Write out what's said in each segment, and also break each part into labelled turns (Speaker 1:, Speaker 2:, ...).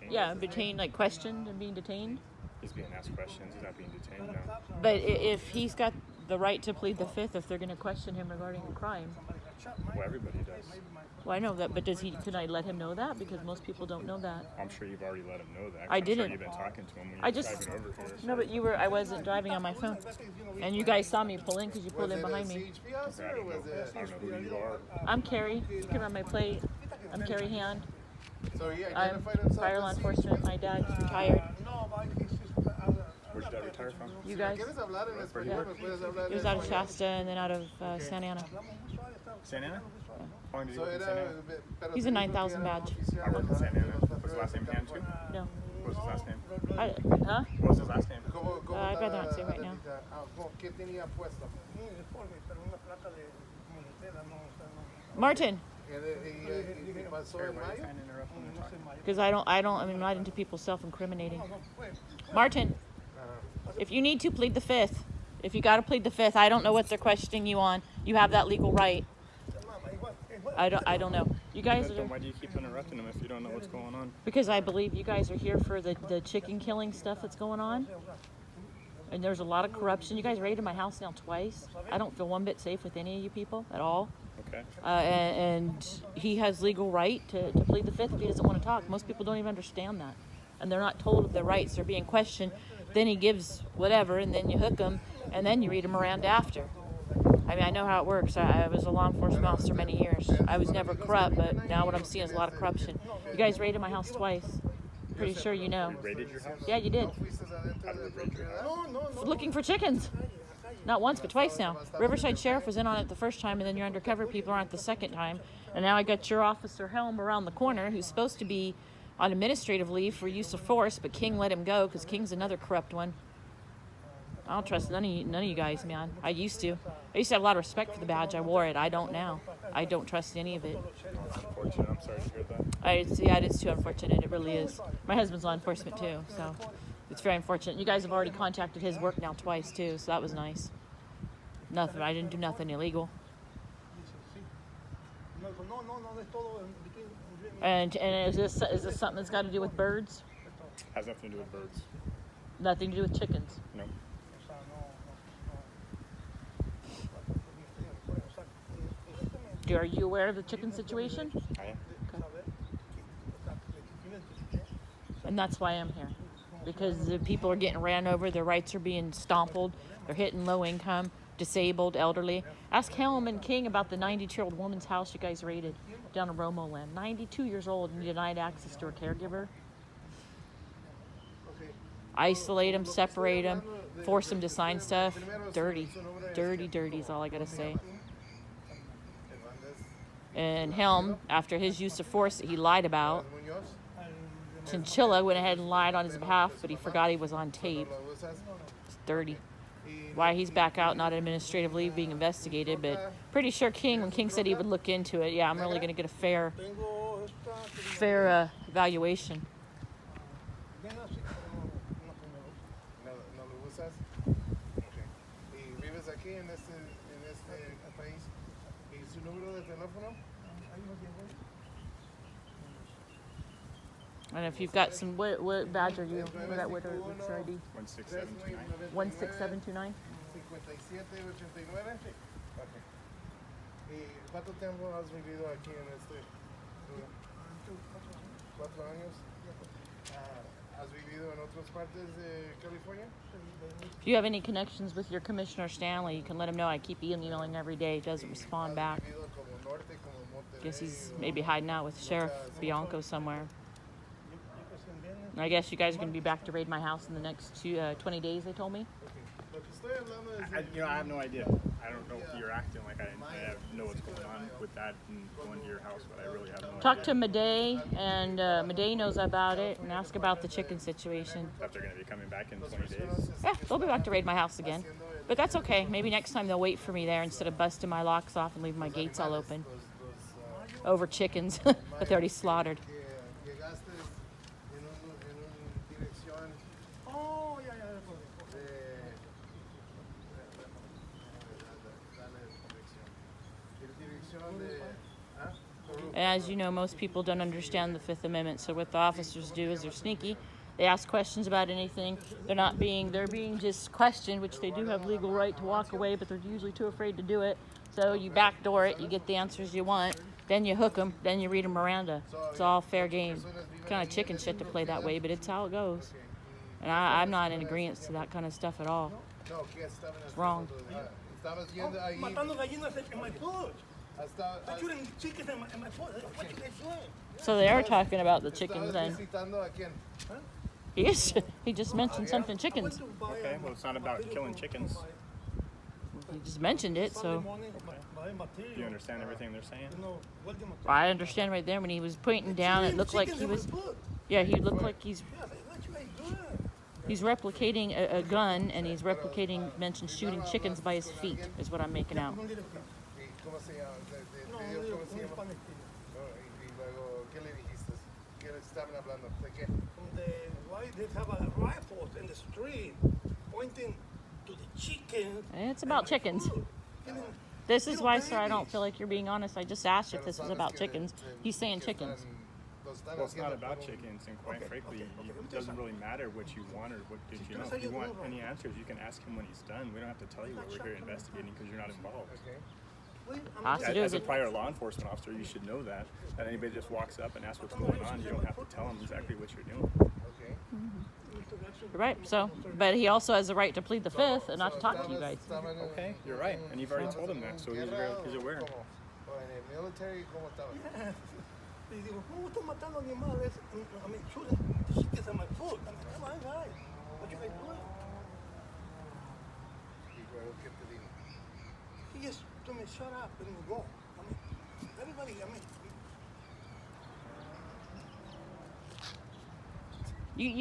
Speaker 1: Yeah, detained, like questioned and being detained.
Speaker 2: He's being asked questions. He's not being detained, no.
Speaker 1: But if he's got the right to plead the fifth, if they're going to question him regarding a crime.
Speaker 2: Well, everybody does.
Speaker 1: Well, I know that, but can I let him know that? Because most people don't know that.
Speaker 2: I'm sure you've already let him know that.
Speaker 1: I didn't.
Speaker 2: I'm sure you've been talking to him when you were driving over here.
Speaker 1: No, but I wasn't driving on my phone. And you guys saw me pull in because you pulled in behind me.
Speaker 2: Okay, I don't know who you are.
Speaker 1: I'm Carrie. You can run my plate. I'm Carrie Hand.
Speaker 3: So
Speaker 1: I'm fire law enforcement. My dad's retired.
Speaker 2: Where'd your dad retire from?
Speaker 1: You guys? Yeah. He was out of Shasta and then out of Santa Ana.
Speaker 2: Santa Ana? How long did you work in Santa Ana?
Speaker 1: He's a 9,000 badge.
Speaker 2: I worked in Santa Ana. Was his last name Hand too?
Speaker 1: No.
Speaker 2: What was his last name?
Speaker 1: Huh?
Speaker 2: What was his last name?
Speaker 1: I'd rather not say right now. Martin. Because I'm not into people self-incriminating. Martin, if you need to plead the fifth, if you got to plead the fifth, I don't know what they're questioning you on. You have that legal right. I don't know. You guys
Speaker 2: Then why do you keep interrupting him if you don't know what's going on?
Speaker 1: Because I believe you guys are here for the chicken killing stuff that's going on. And there's a lot of corruption. You guys raided my house now twice. I don't feel one bit safe with any of you people at all.
Speaker 2: Okay.
Speaker 1: And he has legal right to plead the fifth if he doesn't want to talk. Most people don't even understand that. And they're not told of their rights. They're being questioned. Then he gives whatever, and then you hook them, and then you read him around after. I mean, I know how it works. I was a law enforcement officer many years. I was never corrupt, but now what I'm seeing is a lot of corruption. You guys raided my house twice. Pretty sure you know.
Speaker 2: We raided your house?
Speaker 1: Yeah, you did.
Speaker 2: How did we raid your house?
Speaker 1: Looking for chickens. Not once, but twice now. Riverside Sheriff was in on it the first time, and then your undercover people are on it the second time. And now I got your officer Helm around the corner, who's supposed to be on administrative leave for use of force, but King let him go because King's another corrupt one. I don't trust none of you guys, man. I used to have a lot of respect for the badge. I wore it. I don't now. I don't trust any of it.
Speaker 2: That's unfortunate. I'm sorry to hear that.
Speaker 1: Yeah, it is too unfortunate. It really is. My husband's law enforcement too, so it's very unfortunate. You guys have already contacted his work now twice too, so that was nice. Nothing. I didn't do nothing illegal. And is this something that's got to do with birds?
Speaker 2: Has nothing to do with birds.
Speaker 1: Nothing to do with chickens.
Speaker 2: No.
Speaker 1: Are you aware of the chicken situation?
Speaker 2: I am.
Speaker 1: Okay. And that's why I'm here. Because the people are getting ran over, their rights are being stompled, they're hitting low income, disabled, elderly. Ask Helm and King about the 92-year-old woman's house you guys raided down in Romo Land. 92 years old and denied access to her caregiver. Isolate them, separate them, force them to sign stuff. Dirty. Dirty, dirty is all I gotta say. And Helm, after his use of force that he lied about, Chinchilla went ahead and lied on his behalf, but he forgot he was on tape. It's dirty. Why he's back out, not administrative leave, being investigated, but pretty sure when King said he would look into it, yeah, I'm really going to get a fair evaluation. And if you've got some, what badge are you? What's your ID?
Speaker 2: 16729.
Speaker 1: 16729?
Speaker 3: ¿Cuánto tiempo has vivido aquí en este lugar? 4 años. ¿Has vivido en otras partes de California?
Speaker 1: If you have any connections with your Commissioner Stanley, you can let him know. I keep emailing every day. He doesn't respond back. Guess he's maybe hiding out with Sheriff Bianco somewhere. I guess you guys are going to be back to raid my house in the next 20 days, they told me.
Speaker 2: I have no idea. I don't know if you're acting like I know what's going on with that and going to your house, but I really have no idea.
Speaker 1: Talk to Madej, and Madej knows about it, and ask about the chicken situation.
Speaker 2: That they're going to be coming back in 20 days?
Speaker 1: Yeah, they'll be back to raid my house again. But that's okay. Maybe next time they'll wait for me there instead of busting my locks off and leaving my gates all open. Over chickens that they already slaughtered. And as you know, most people don't understand the Fifth Amendment. So what the officers do is they're sneaky. They ask questions about anything. They're being just questioned, which they do have legal right to walk away, but they're usually too afraid to do it. So you backdoor it, you get the answers you want, then you hook them, then you read them Miranda. It's all fair game. Kind of chicken shit to play that way, but it's how it goes. And I'm not in agreement to that kind of stuff at all. It's wrong.
Speaker 4: Matando gallinas in my food. I'm shooting chickens in my food. What you guys doing?
Speaker 1: So they are talking about the chickens then.
Speaker 4: Huh?
Speaker 1: He just mentioned something chickens.
Speaker 2: Okay, well, it's not about killing chickens.
Speaker 1: He just mentioned it, so
Speaker 2: Do you understand everything they're saying?
Speaker 1: I understand right there when he was pointing down. It looked like he was, yeah, he looked like he's replicating a gun, and he's replicating mentioned shooting chickens by his feet is what I'm making out.
Speaker 4: Why they have a rifle in the street pointing to the chickens?
Speaker 1: It's about chickens. This is why, sir, I don't feel like you're being honest. I just asked if this was about chickens. He's saying chickens.
Speaker 2: Well, it's not about chickens, and quite frankly, it doesn't really matter what you want or what did you know. If you want any answers, you can ask him when he's done. We don't have to tell you what we're here investigating because you're not involved. As a prior law enforcement officer, you should know that. That anybody just walks up and asks what's going on, you don't have to tell them exactly what you're doing.
Speaker 1: Right. So, but he also has the right to plead the Fifth and not to talk to you guys.
Speaker 2: Okay, you're right, and you've already told him that, so he's aware.
Speaker 4: Y digo, ¿cómo están matando animales? I mean, shooting chickens in my food. I mean, come on, guys. What you guys doing? He just told me, shut up and go. I mean, everybody,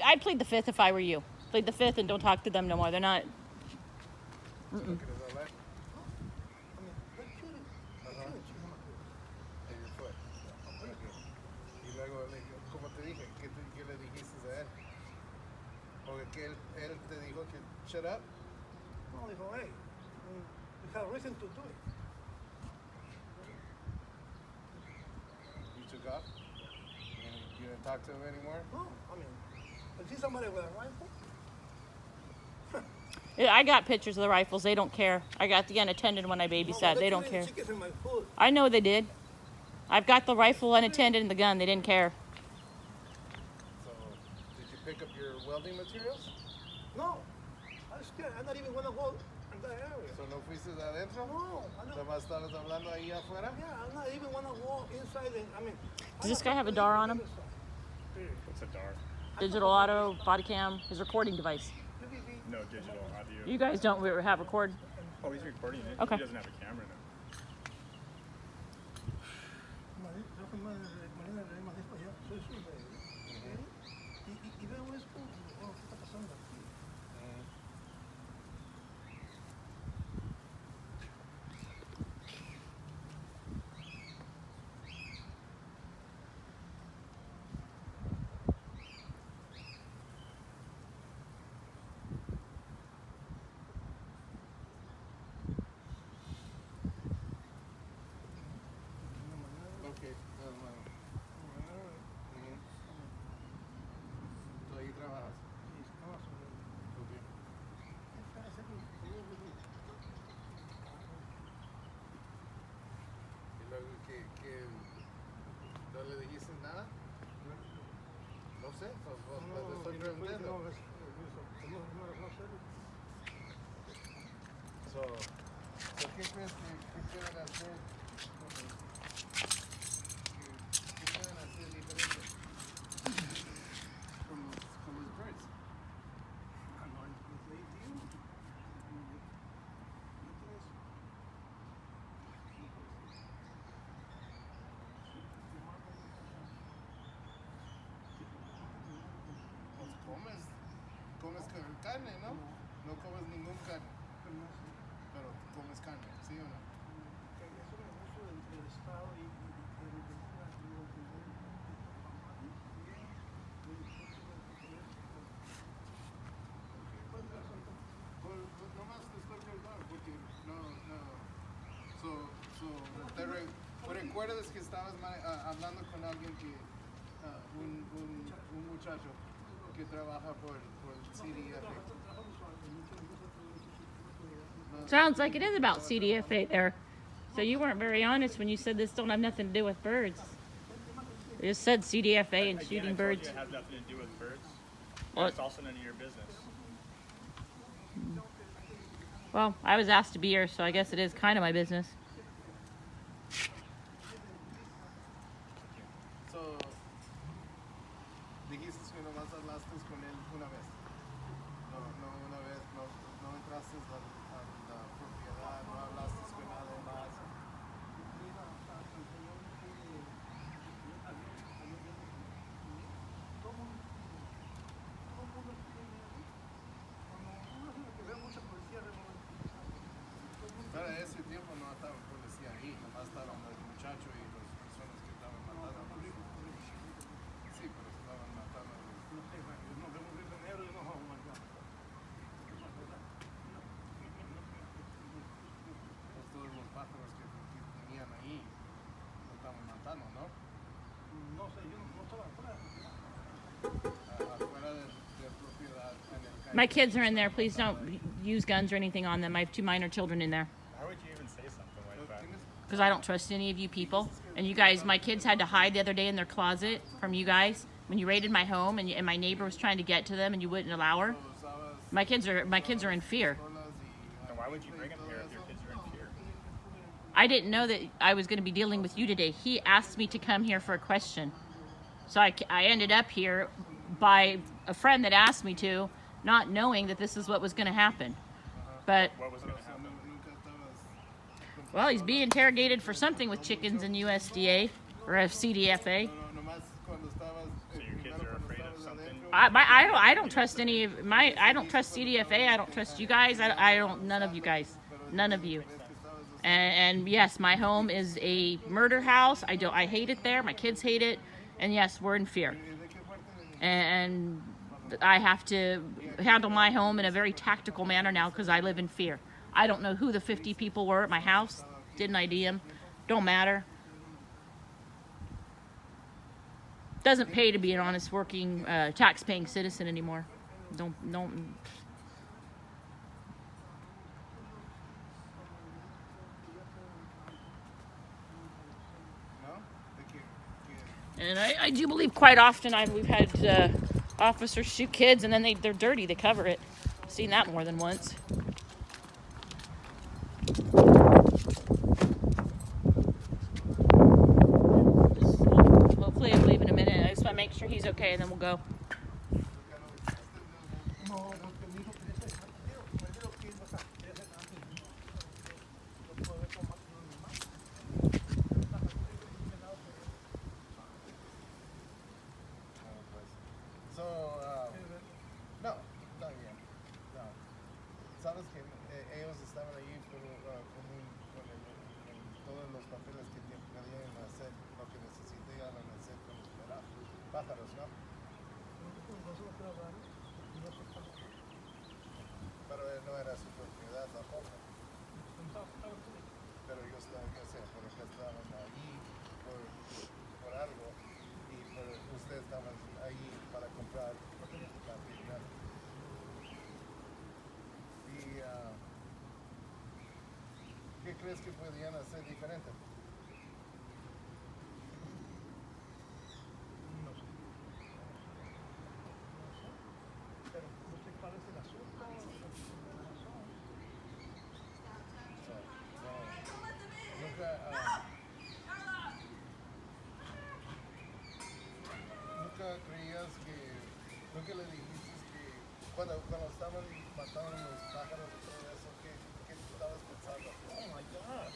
Speaker 1: I'd plead the Fifth if I were you. Plead the Fifth and don't talk to them no more. They're not. Mm-mm.
Speaker 3: Shut up?
Speaker 4: no, dijo, hey, you have a reason to do it.
Speaker 3: You took off? You didn't talk to him anymore?
Speaker 4: No, I mean, I see somebody with a rifle.
Speaker 1: Yeah, I got pictures of the rifles. They don't care. I got the unattended when I babysat. They don't care.
Speaker 4: Chickens in my food.
Speaker 1: I know they did. I've got the rifle unattended and the gun. They didn't care.
Speaker 3: So, did you pick up your welding materials?
Speaker 4: No, I'm scared. I'm not even gonna go in that area.
Speaker 3: So, ¿no fuiste de adentro?
Speaker 4: No, I'm not.
Speaker 3: ¿Nomás estabas hablando ahí afuera?
Speaker 4: Yeah, I'm not even gonna go inside.
Speaker 1: Does this guy have a DAR on him?
Speaker 2: What's a DAR?
Speaker 1: Digital auto, body cam, his recording device.
Speaker 2: No digital audio.
Speaker 1: You guys don't have record.
Speaker 2: Oh, he's recording it.
Speaker 1: Okay.
Speaker 2: He doesn't have a camera now.
Speaker 4: Y veo esto, ¿qué está pasando aquí?
Speaker 3: Ok, ¿Tú ahí trabajas? Ok. ¿Y luego que no le dijiste nada? No sé, pues te estoy preguntando. ¿Qué crees que pueden hacer? ¿Qué pueden hacer diferente con los birds? Pues comes carne, ¿no? No comes ningún carne, pero comes carne, ¿sí o no?
Speaker 4: Eso es mucho del Estado y
Speaker 3: Nomás te estoy preguntando porque no. So, pueden recuerdas que estabas hablando con alguien que un muchacho que trabaja por CDFA.
Speaker 1: Sounds like it is about CDFA there. So you weren't very honest when you said this don't have nothing to do with birds. It just said CDFA and shooting
Speaker 2: I told
Speaker 1: birds.
Speaker 2: you it has nothing to do with birds.
Speaker 1: Well,
Speaker 2: It's also none of your business.
Speaker 1: Well, I was asked to be here, so I guess it is kind of my business.
Speaker 3: So, dijiste que nomás hablaste con él una vez. No una vez, no entraste a la propiedad, no hablaste con nadie más. Para ese tiempo no estaba policía ahí, nomás estaban el muchacho y las personas que estaban matando. Sí, pero estaban matando. Pues todos los pájaros que tenían ahí lo estaban matando, ¿no?
Speaker 4: No sé, yo no estaba afuera.
Speaker 3: Afuera de propiedad en el calle.
Speaker 1: My kids are in there. Please don't use guns or anything on them. I have 2 minor children in there.
Speaker 2: Why would you even say something like that?
Speaker 1: Because I don't trust any of you people. And you guys, my kids had to hide the other day in their closet from you guys when you raided my home, and my neighbor was trying to get to them, and you wouldn't allow her. My kids are in fear.
Speaker 2: Then why would you bring them here if your kids are in fear?
Speaker 1: I didn't know that I was going to be dealing with you today. He asked me to come here for a question, so I ended up here by a friend that asked me to, not knowing that this is what was going to happen. But
Speaker 2: What was going to happen?
Speaker 1: well, he's being interrogated for something with chickens and USDA or CDFA.
Speaker 2: So your kids are afraid of something?
Speaker 1: I don't trust any of my. I don't trust CDFA. I don't trust you guys. I don't. None of you guys. None of you. And yes, my home is a murder house. I hate it there. My kids hate it. And yes, we're in fear. And I have to handle my home in a very tactical manner now because I live in fear. I don't know who the 50 people were at my house. Didn't ID them. Don't matter. Doesn't pay to be an honest, working, tax-paying citizen anymore. Don't.
Speaker 3: ¿No?
Speaker 1: And I do believe quite often we've had officers shoot kids, and then they're dirty. They cover it. I've seen that more than once. Hopefully I'll leave in a minute. I just want to make sure he's okay, and then we'll go.
Speaker 4: No, porque mi hijo quería ser jardinero, primero que iba a ser antes de poder tomar con mi mamá.
Speaker 3: So, no, está bien. No. Sabes que ellos estaban ahí con todos los papeles que podían hacer lo que necesitaban hacer con los pájaros, ¿no? Pero no era su propiedad tampoco. Pero yo sé, pero que estaban ahí por algo y ustedes estaban ahí para comprar la propiedad. ¿Y qué crees que podían hacer diferente?
Speaker 4: No sé. Pero no sé cuál es el asunto.
Speaker 3: Nunca creías que, nunca le dijiste que cuando estaban matando los pájaros y todo eso, ¿qué estabas pensando?
Speaker 4: Oh my God.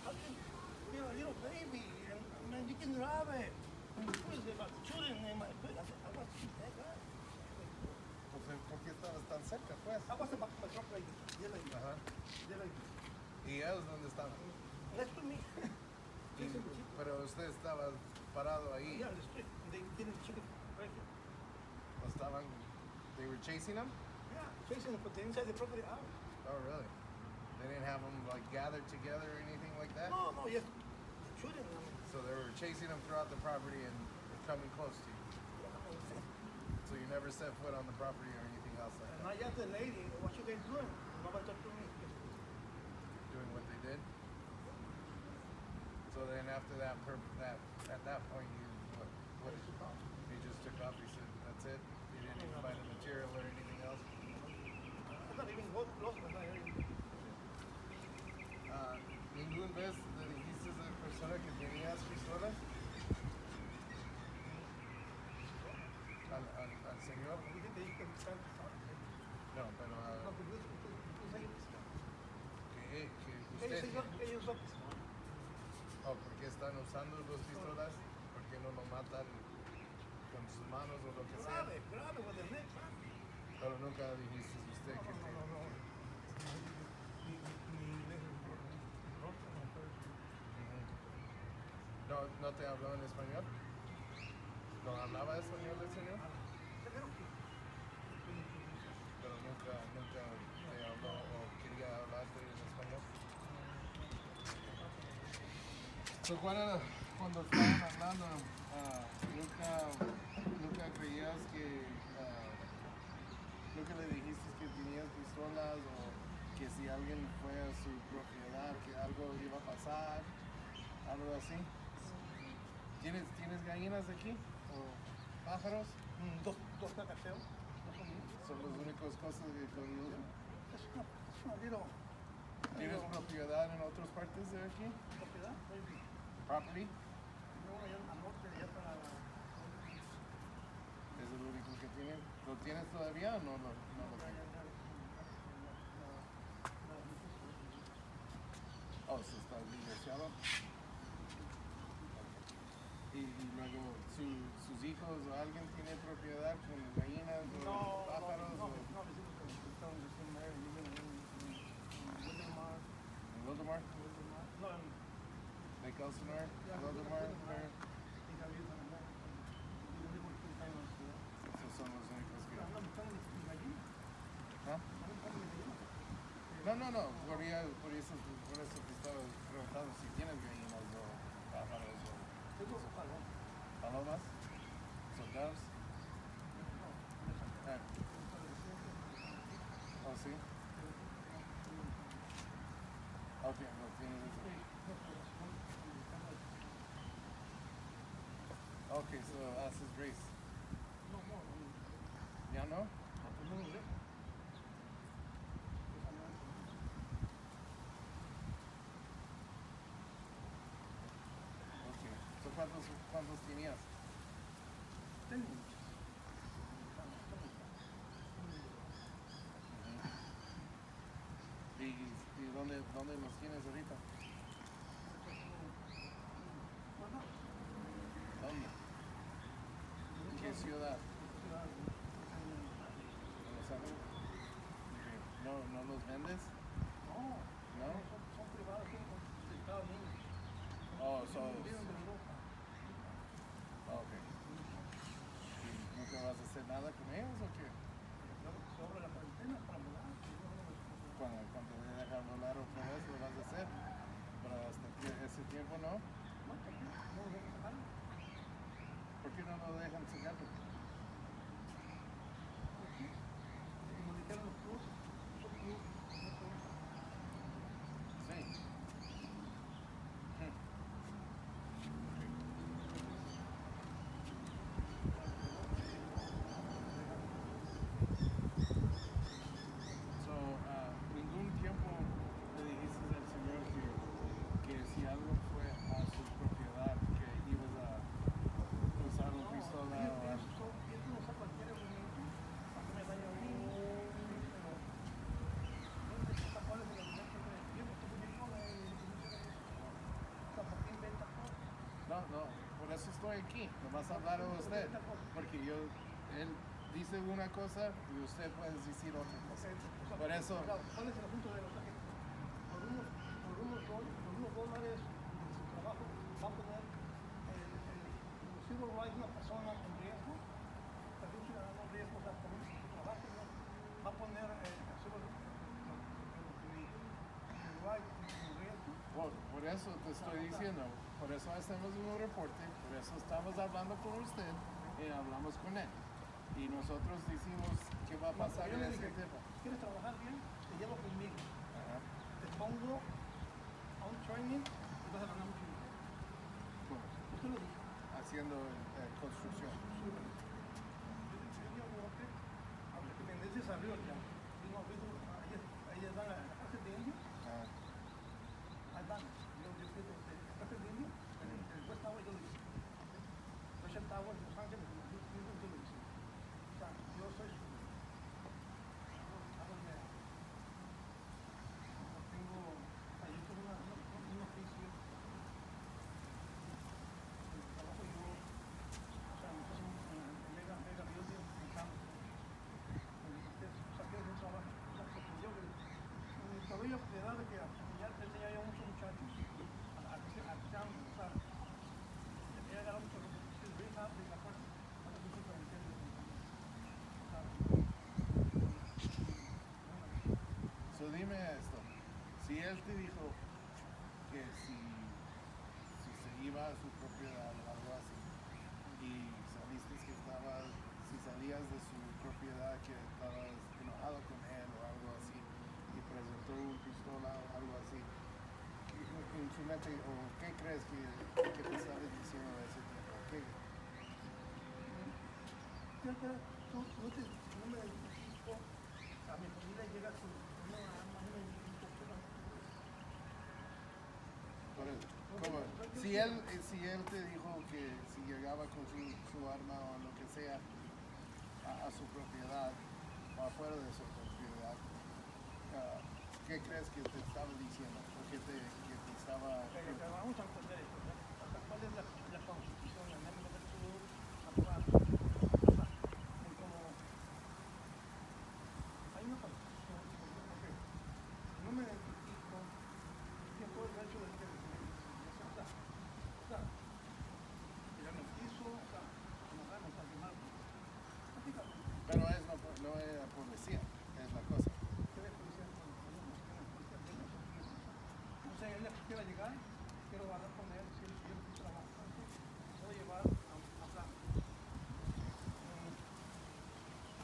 Speaker 4: How can you're a little baby and man, you can drive it. And who is about shooting in my foot? I want to shoot that guy.
Speaker 3: ¿Por qué estabas tan cerca, pues?
Speaker 4: I was about to drop like
Speaker 3: Ajá. ¿Y ellos dónde estaban?
Speaker 4: next to me.
Speaker 3: Pero usted estaba parado ahí.
Speaker 4: Yeah, on the street. They didn't shoot it right here.
Speaker 3: ¿O estaban, they were chasing them?
Speaker 4: Yeah, chasing them, but they inside the property out.
Speaker 3: Oh, really? They didn't have them like gathered together or anything like that?
Speaker 4: No, just shooting them.
Speaker 3: So they were chasing him throughout the property and coming close to you. So you never set foot on the property or anything else like
Speaker 4: And
Speaker 3: that.
Speaker 4: I asked the lady, what you guys doing? Nobody talked to me.
Speaker 3: Doing what they did. So then after that, at that point, what did you call? He just took off. He said, "That's it." He didn't even buy the material or anything else.
Speaker 4: I'm not even close, but I
Speaker 3: ¿Ningún vez le dijiste a la persona que tenías pistolas? Al señor? No, pero que usted...
Speaker 4: Ellos son pistolas.
Speaker 3: Oh, ¿por qué están usando dos pistolas? ¿Por qué no lo matan con sus manos o lo que sea?
Speaker 4: Grave, with the neck.
Speaker 3: Pero nunca dijiste usted que... ¿No te habló en español? ¿No hablaba español el señor? Pero nunca te habló o quería hablarte en español. So, cuando estaban hablando, nunca creías que nunca le dijiste que tenías pistolas o que si alguien fue a su propiedad que algo iba a pasar, algo así. ¿Tienes gallinas aquí? ¿O pájaros?
Speaker 4: Dos cacateos.
Speaker 3: Son las únicas cosas que conocen.
Speaker 4: Es una little
Speaker 3: ¿Tienes propiedad en otras partes de aquí?
Speaker 4: propiedad.
Speaker 3: Property.
Speaker 4: No, allá al norte, allá para la...
Speaker 3: Es el único que tienes. ¿Lo tienes todavía o no lo tienes? Oh, se está divorciado. Y luego sus hijos o alguien tiene propiedad con gallinas o pájaros
Speaker 4: No,
Speaker 3: o
Speaker 4: mis hijos están recién married, viven en Wildomar.
Speaker 3: en Lodomar,
Speaker 4: No, en
Speaker 3: Lake Elsinore, Lodomar.
Speaker 4: hija vive en Amor. Yo vivo aquí en la ciudad.
Speaker 3: Esos son los únicos que...
Speaker 4: No, están mis gallinas.
Speaker 3: ¿Ah? No, por eso te estaba preguntando si tienes gallinas o pájaros o
Speaker 4: Tengo palomas.
Speaker 3: palomas, so doves. Oh, sí. Ok, no tienes eso. Ok, so haces race. ¿Ya no? Ok. So ¿cuántos tenías?
Speaker 4: Tengo muchos.
Speaker 3: ¿Y dónde los tienes ahorita? ¿Dónde? ¿En qué ciudad? ¿En Los Ángeles? Ok. ¿No los vendes?
Speaker 4: No, son privados, son de Estados Unidos.
Speaker 3: Oh,
Speaker 4: Viven de Europa.
Speaker 3: ok. ¿Y nunca vas a hacer nada con ellos o qué?
Speaker 4: Sobre la cuarentena para volar.
Speaker 3: Cuando te dejan volar otra vez lo vas a hacer. Pero hasta ese tiempo no.
Speaker 4: No, no lo dejan sacar.
Speaker 3: ¿Por qué no lo dejan sacarlo?
Speaker 4: Como dijeron los clubes, son clubes.
Speaker 3: Sí. So, ningún tiempo le dijiste al Señor que si algo fue a su propiedad, que ibas a usar una pistola o algo.
Speaker 4: Eso no usa cualquier argumento para que me vaya a oír. Pero no sé qué tapones de la mujer que me tiempo que me dijo ¿por qué inventa cosas?
Speaker 3: No, por eso estoy aquí. Nomás hablar a usted. Porque él dice una cosa y usted puede decir otra cosa. Por eso,
Speaker 4: ¿Cuál es el asunto de los agentes? Por unos dólares de su trabajo va a poner el civil rights de una persona en riesgo, también un ciudadano en riesgo, o sea, por su trabajo, ¿no? Va a poner el civil rights en riesgo.
Speaker 3: por eso te estoy diciendo, por eso hacemos un reporte, por eso estamos hablando con usted y hablamos con él. Y nosotros decimos qué va a pasar
Speaker 4: Yo
Speaker 3: en
Speaker 4: le
Speaker 3: ese
Speaker 4: dije,
Speaker 3: tiempo.
Speaker 4: ¿quieres trabajar bien? Te llevo conmigo.
Speaker 3: Ajá.
Speaker 4: Te pongo a un training y vas a ganar mucho dinero.
Speaker 3: Bueno,
Speaker 4: Usted lo dijo.
Speaker 3: haciendo construcción.
Speaker 4: Aunque tu tendencia salió ya. Vino, ahí están las cárcel de indios.
Speaker 3: Ah,
Speaker 4: Ahí van. Yo fui de la cárcel de indios. El West Tower yo lo hice. Social Tower de Los Ángeles, yo lo hice. O sea, yo soy su... Tengo... Ayer tuve un oficio. El trabajo yo... O sea, nosotros en Mega Building pensamos. Saqué de un trabajo. O sea, porque yo todavía la propiedad de que ya tenía yo muchos muchachos a que sean, o sea, tenía ganado mucho el rehab de la parte. Ahora soy superintendente de
Speaker 3: so dime esto, si él te dijo que si se iba a su propiedad o algo así, y saliste que estabas, si salías de su propiedad que estabas enojado con él o algo así, y presentó una pistola o algo así, en su mente, o qué crees que te sabes diciendo de ese tiempo? ¿Qué?
Speaker 4: no me identifico, a mi familia llega con una arma, no me identifico.
Speaker 3: Por eso, ¿cómo? Si él te dijo que si llegaba con su arma o lo que sea a su propiedad o afuera de su propiedad, ¿qué crees que te estaba diciendo? ¿O que te estaba...
Speaker 4: Pero vamos a entender esto, ¿no? ¿Cuál es la constitución? En el momento que tú apruebas, como hay una constitución, porque no me identifico, que todo el derecho de tirar el piso, o sea, enojarnos al final.
Speaker 3: Pero no es la policía, es la cosa.
Speaker 4: Ustedes policías con los policías tienen esos pisos. No sé, él quiera llegar, quiero hablar con él, si él quiere trabajar, puedo llevar a plan.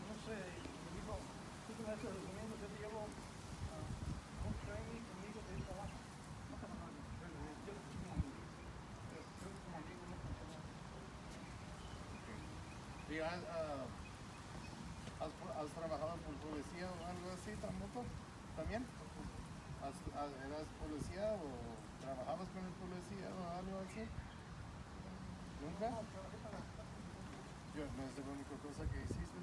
Speaker 4: No sé, me dijo, tú te me haces el domingo, yo te llevo a un training conmigo de trabajo. No pasa nada, yo soy como amigo, pero creo que como amigo no funciona.
Speaker 3: ¿Y has trabajado por policía o algo así tampoco? ¿También? ¿Eras policía o trabajabas con el policía o algo así? ¿Nunca?
Speaker 4: No, trabajé para la
Speaker 3: Yo, no es la única cosa que hiciste.